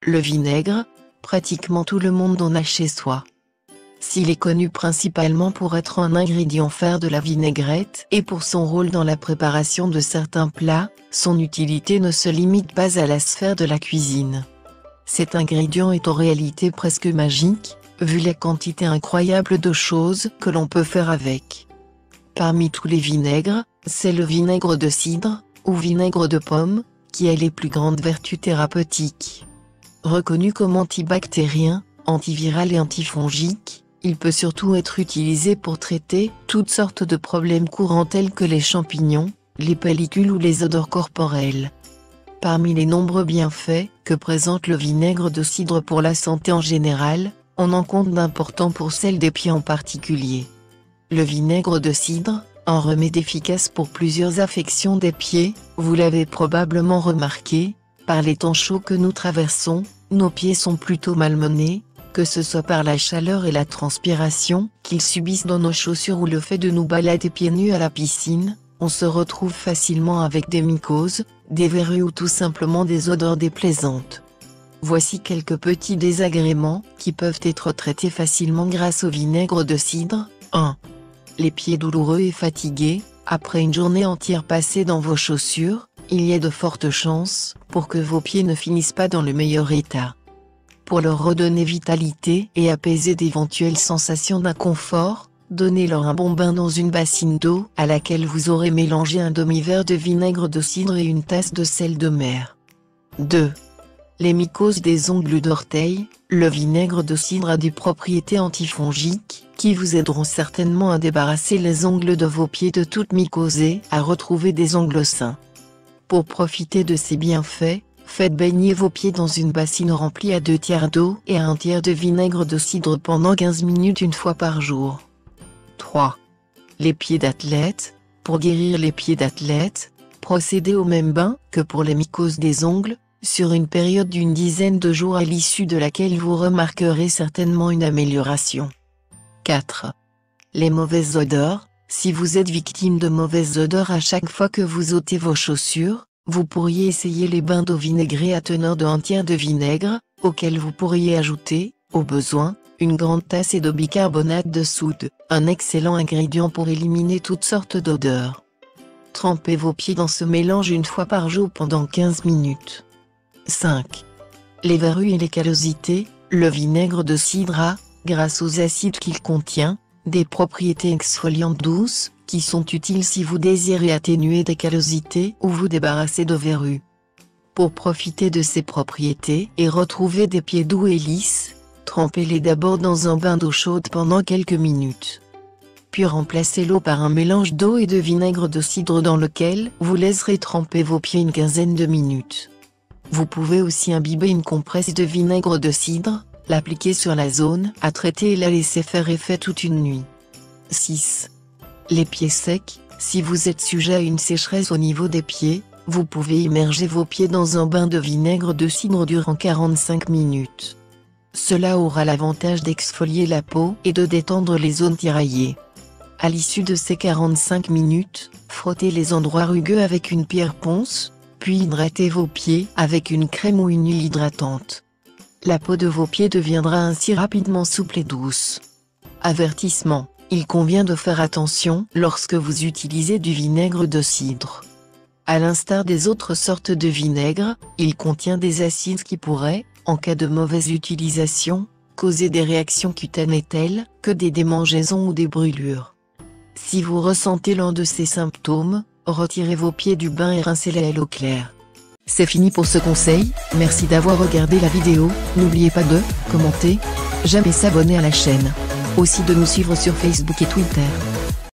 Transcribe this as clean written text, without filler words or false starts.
Le vinaigre, pratiquement tout le monde en a chez soi. S'il est connu principalement pour être un ingrédient phare de la vinaigrette et pour son rôle dans la préparation de certains plats, son utilité ne se limite pas à la sphère de la cuisine. Cet ingrédient est en réalité presque magique, vu la quantité incroyable de choses que l'on peut faire avec. Parmi tous les vinaigres, c'est le vinaigre de cidre, ou vinaigre de pomme, qui a les plus grandes vertus thérapeutiques. Reconnu comme antibactérien, antiviral et antifongique, il peut surtout être utilisé pour traiter toutes sortes de problèmes courants tels que les champignons, les pellicules ou les odeurs corporelles. Parmi les nombreux bienfaits que présente le vinaigre de cidre pour la santé en général, on en compte d'importants pour celle des pieds en particulier. Le vinaigre de cidre, un remède efficace pour plusieurs affections des pieds, vous l'avez probablement remarqué, par les temps chauds que nous traversons, nos pieds sont plutôt malmenés, que ce soit par la chaleur et la transpiration qu'ils subissent dans nos chaussures ou le fait de nous balader pieds nus à la piscine, on se retrouve facilement avec des mycoses, des verrues ou tout simplement des odeurs déplaisantes. Voici quelques petits désagréments qui peuvent être traités facilement grâce au vinaigre de cidre. 1. Les pieds douloureux et fatigués, après une journée entière passée dans vos chaussures, il y a de fortes chances pour que vos pieds ne finissent pas dans le meilleur état. Pour leur redonner vitalité et apaiser d'éventuelles sensations d'inconfort, donnez-leur un bon bain dans une bassine d'eau à laquelle vous aurez mélangé un demi-verre de vinaigre de cidre et une tasse de sel de mer. 2. Les mycoses des ongles d'orteil, le vinaigre de cidre a des propriétés antifongiques qui vous aideront certainement à débarrasser les ongles de vos pieds de toute mycose et à retrouver des ongles sains. Pour profiter de ces bienfaits, faites baigner vos pieds dans une bassine remplie à 2/3 d'eau et à 1/3 de vinaigre de cidre pendant 15 minutes une fois par jour. 3. Les pieds d'athlète. Pour guérir les pieds d'athlète, procédez au même bain que pour les mycoses des ongles, sur une période d'une dizaine de jours à l'issue de laquelle vous remarquerez certainement une amélioration. 4. Les mauvaises odeurs. Si vous êtes victime de mauvaises odeurs à chaque fois que vous ôtez vos chaussures, vous pourriez essayer les bains d'eau vinaigrée à teneur de 1/3 de vinaigre, auquel vous pourriez ajouter, au besoin, une grande tasse de bicarbonate de soude, un excellent ingrédient pour éliminer toutes sortes d'odeurs. Trempez vos pieds dans ce mélange une fois par jour pendant 15 minutes. 5. Les verrues et les callosités. Le vinaigre de cidre a, grâce aux acides qu'il contient, des propriétés exfoliantes douces, qui sont utiles si vous désirez atténuer des callosités ou vous débarrasser de verrues. Pour profiter de ces propriétés et retrouver des pieds doux et lisses, trempez-les d'abord dans un bain d'eau chaude pendant quelques minutes. Puis remplacez l'eau par un mélange d'eau et de vinaigre de cidre dans lequel vous laisserez tremper vos pieds une quinzaine de minutes. Vous pouvez aussi imbiber une compresse de vinaigre de cidre, l'appliquer sur la zone à traiter et la laisser faire effet toute une nuit. 6. Les pieds secs. Si vous êtes sujet à une sécheresse au niveau des pieds, vous pouvez immerger vos pieds dans un bain de vinaigre de cidre durant 45 minutes. Cela aura l'avantage d'exfolier la peau et de détendre les zones tiraillées. À l'issue de ces 45 minutes, frottez les endroits rugueux avec une pierre ponce, puis hydratez vos pieds avec une crème ou une huile hydratante. La peau de vos pieds deviendra ainsi rapidement souple et douce. Avertissement. Il convient de faire attention lorsque vous utilisez du vinaigre de cidre. À l'instar des autres sortes de vinaigre, il contient des acides qui pourraient, en cas de mauvaise utilisation, causer des réactions cutanées telles que des démangeaisons ou des brûlures. Si vous ressentez l'un de ces symptômes, retirez vos pieds du bain et rincez-les à l'eau claire. C'est fini pour ce conseil, merci d'avoir regardé la vidéo, n'oubliez pas de commenter, j'aime et s'abonner à la chaîne. Aussi de nous suivre sur Facebook et Twitter.